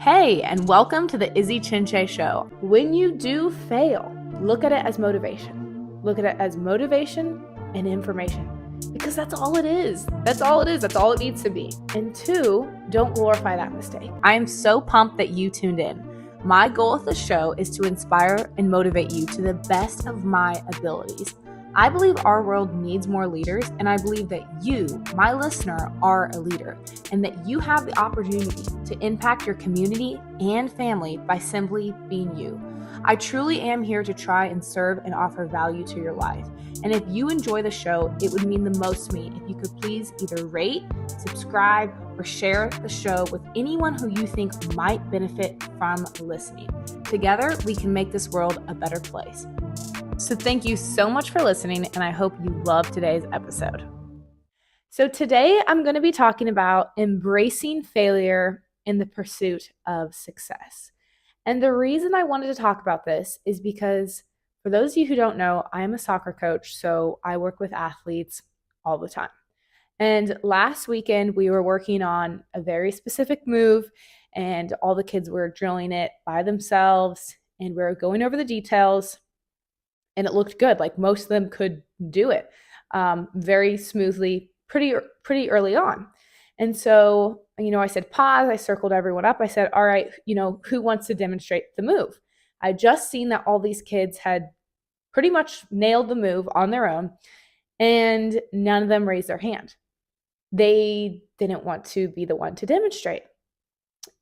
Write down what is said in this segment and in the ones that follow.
Hey, and welcome to the Izi Chinchay show. When you do fail, look at it as motivation. Look at it as motivation and information, because that's all it is. That's all it is. That's all it needs to be. And two, don't glorify that mistake. I am so pumped that you tuned in. My goal with the show is to inspire and motivate you to the best of my abilities. I believe our world needs more leaders, and I believe that you, my listener, are a leader, and that you have the opportunity to impact your community and family by simply being you. I truly am here to try and serve and offer value to your life. And if you enjoy the show, it would mean the most to me if you could please either rate, subscribe, or share the show with anyone who you think might benefit from listening. Together, we can make this world a better place. So thank you so much for listening, and I hope you love today's episode. So today I'm going to be talking about embracing failure in the pursuit of success. And the reason I wanted to talk about this is because for those of you who don't know, I am a soccer coach, so I work with athletes all the time. And last weekend we were working on a very specific move, and all the kids were drilling it by themselves, and we were going over the details. And it looked good. Like most of them could do it very smoothly, pretty early on. And so, I said, pause. I circled everyone up. I said, all right, who wants to demonstrate the move? I just seen that all these kids had pretty much nailed the move on their own, and none of them raised their hand. They didn't want to be the one to demonstrate.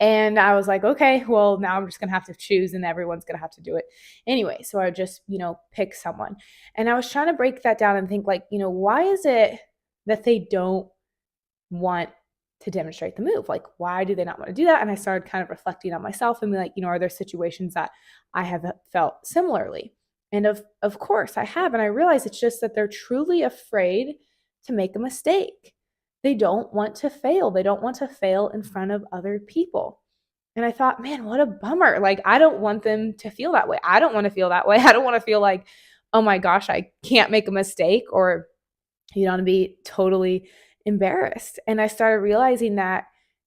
And I was like, okay, well, now I'm just going to have to choose, and everyone's going to have to do it anyway. So I just, pick someone. And I was trying to break that down and think why is it that they don't want to demonstrate the move? Like, why do they not want to do that? And I started kind of reflecting on myself and be like, are there situations that I have felt similarly? And of course I have. And I realized it's just that they're truly afraid to make a mistake. They don't want to fail. They don't want to fail in front of other people. And I thought, man, what a bummer. Like, I don't want them to feel that way. I don't want to feel that way. I don't want to feel like, oh my gosh, I can't make a mistake, or, to be totally embarrassed. And I started realizing that,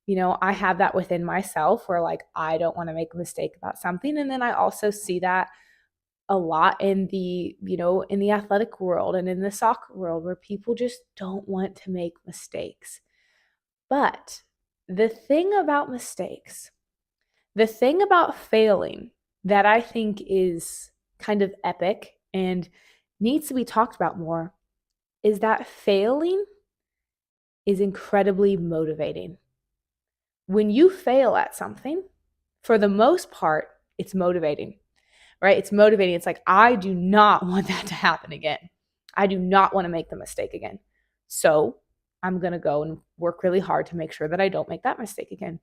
I have that within myself where like, I don't want to make a mistake about something. And then I also see that a lot in the, in the athletic world and in the soccer world, where people just don't want to make mistakes. But the thing about mistakes, the thing about failing that I think is kind of epic and needs to be talked about more is that failing is incredibly motivating. When you fail at something, for the most part, it's motivating. Right? It's motivating. It's like, I do not want that to happen again. I do not want to make the mistake again. So I'm going to go and work really hard to make sure that I don't make that mistake again.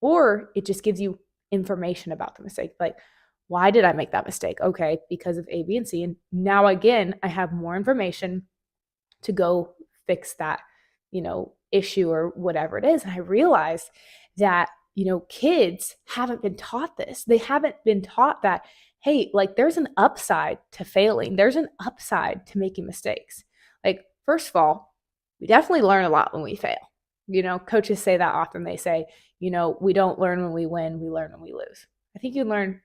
Or it just gives you information about the mistake. Like, why did I make that mistake? Okay, because of A, B, and C. And now again, I have more information to go fix that, issue or whatever it is. And I realized that, kids haven't been taught this. They haven't been taught that, hey, like there's an upside to failing. There's an upside to making mistakes. Like, first of all, we definitely learn a lot when we fail. Coaches say that often. They say, we don't learn when we win, we learn when we lose. I think you learn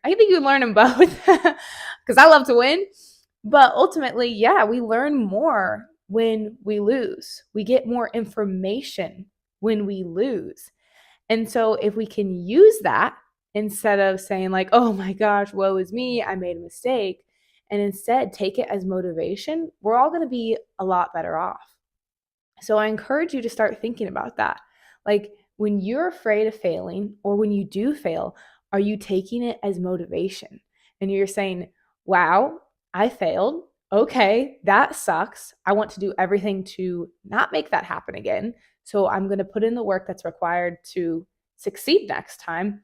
them both because I love to win. But ultimately, yeah, we learn more when we lose. We get more information when we lose. And so if we can use that, instead of saying like, oh my gosh, woe is me, I made a mistake, and instead take it as motivation, we're all going to be a lot better off. So I encourage you to start thinking about that. Like, when you're afraid of failing, or when you do fail, are you taking it as motivation? And you're saying, wow, I failed. Okay, that sucks. I want to do everything to not make that happen again. So I'm going to put in the work that's required to succeed next time.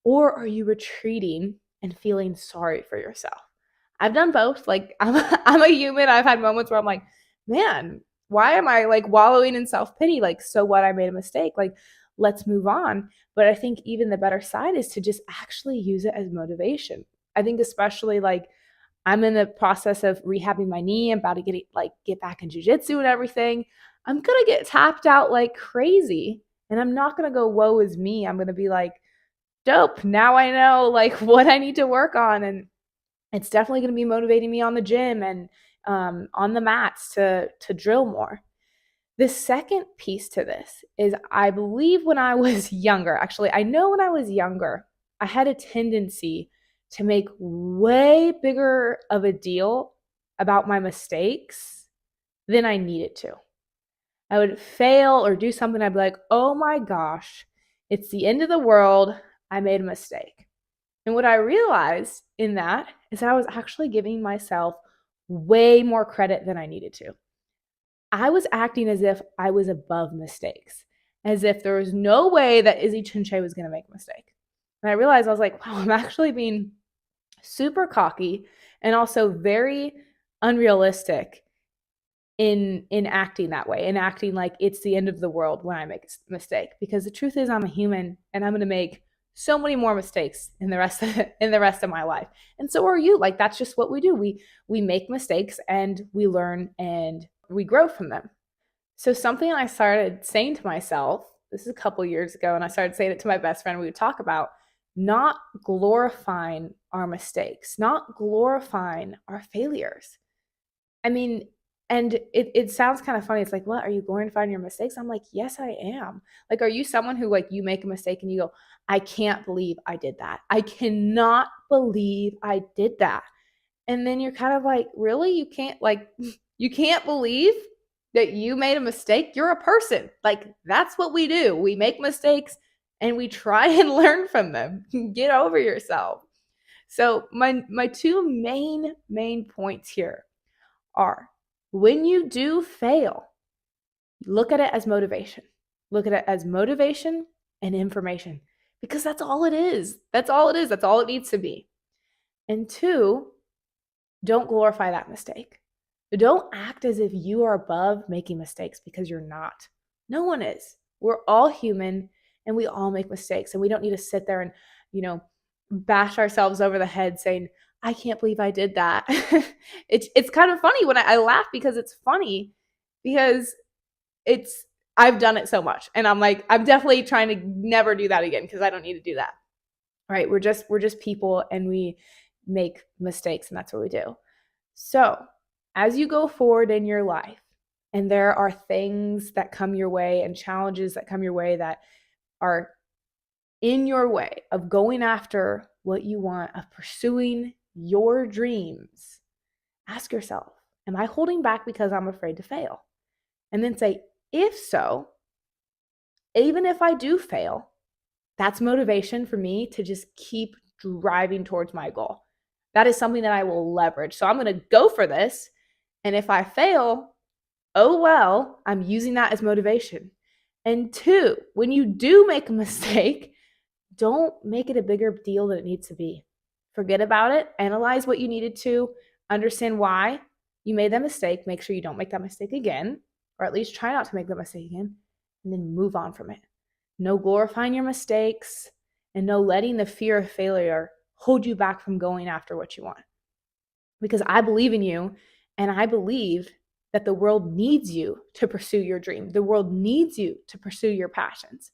Or are you retreating and feeling sorry for yourself? I've done both. Like, I'm a human. I've had moments where I'm like, man, why am I like wallowing in self-pity? Like, so what? I made a mistake. Like, let's move on. But I think even the better side is to just actually use it as motivation. I think especially like I'm in the process of rehabbing my knee. I'm about to get back in jiu-jitsu and everything. I'm going to get tapped out like crazy. And I'm not going to go, woe is me. I'm going to be like, dope. Now I know like what I need to work on. And it's definitely going to be motivating me on the gym and on the mats to drill more. The second piece to this is I believe when I was younger, actually, I know when I was younger, I had a tendency to make way bigger of a deal about my mistakes than I needed to. I would fail or do something, I'd be like, oh my gosh, it's the end of the world. I made a mistake. And what I realized in that is that I was actually giving myself way more credit than I needed to. I was acting as if I was above mistakes, as if there was no way that Izi Chinchay was going to make a mistake. And I realized I was like, wow, I'm actually being super cocky and also very unrealistic in acting that way and acting like it's the end of the world when I make a mistake. Because the truth is I'm a human and I'm going to make so many more mistakes in the rest of my life. And so are you. Like that's just what we do. We make mistakes and we learn and we grow from them. So something I started saying to myself, this is a couple years ago, and I started saying it to my best friend, we would talk about not glorifying our mistakes, not glorifying our failures. I mean, and it sounds kind of funny. It's like, what, are you glorifying your mistakes? I'm like, yes, I am. Like, are you someone who like you make a mistake and you go, I can't believe I did that. I cannot believe I did that. And then you're kind of like, really? You can't believe that you made a mistake? You're a person. Like, that's what we do. We make mistakes and we try and learn from them. Get over yourself. So my two main points here are, when you do fail, look at it as motivation. Look at it as motivation and information, because that's all it is. That's all it is. That's all it needs to be. And two, don't glorify that mistake. Don't act as if you are above making mistakes, because you're not. No one is. We're all human and we all make mistakes, and we don't need to sit there and, bash ourselves over the head saying, I can't believe I did that. It's kind of funny when I laugh, because it's funny because I've done it so much, and I'm like, I'm definitely trying to never do that again, because I don't need to do that. Right? We're just people and we make mistakes, and that's what we do. So as you go forward in your life, and there are things that come your way and challenges that come your way that are in your way of going after what you want, of pursuing your dreams, ask yourself, am I holding back because I'm afraid to fail? And then say, if so, even if I do fail, that's motivation for me to just keep driving towards my goal. That is something that I will leverage. So I'm going to go for this. And if I fail, oh well, I'm using that as motivation. And two, when you do make a mistake, don't make it a bigger deal than it needs to be. Forget about it. Analyze what you needed to. Understand why you made that mistake. Make sure you don't make that mistake again, or at least try not to make that mistake again, and then move on from it. No glorifying your mistakes, and no letting the fear of failure hold you back from going after what you want. Because I believe in you, and I believe that the world needs you to pursue your dream. The world needs you to pursue your passions.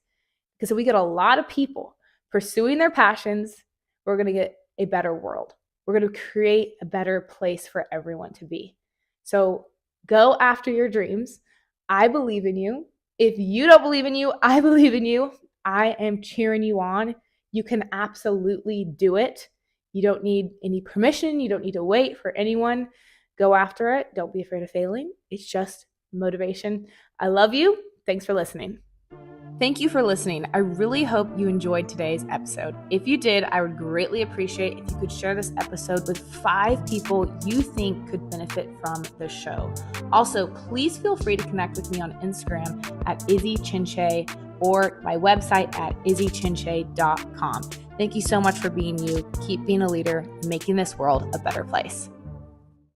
Because if we get a lot of people pursuing their passions, we're going to get a better world. We're going to create a better place for everyone to be. So go after your dreams. I believe in you. If you don't believe in you, I believe in you. I am cheering you on. You can absolutely do it. You don't need any permission. You don't need to wait for anyone. Go after it. Don't be afraid of failing. It's just motivation. I love you. Thanks for listening. Thank you for listening. I really hope you enjoyed today's episode. If you did, I would greatly appreciate if you could share this episode with 5 people you think could benefit from the show. Also, please feel free to connect with me on Instagram at Izi Chinchay, or my website at izichinchay.com. Thank you so much for being you. Keep being a leader, making this world a better place.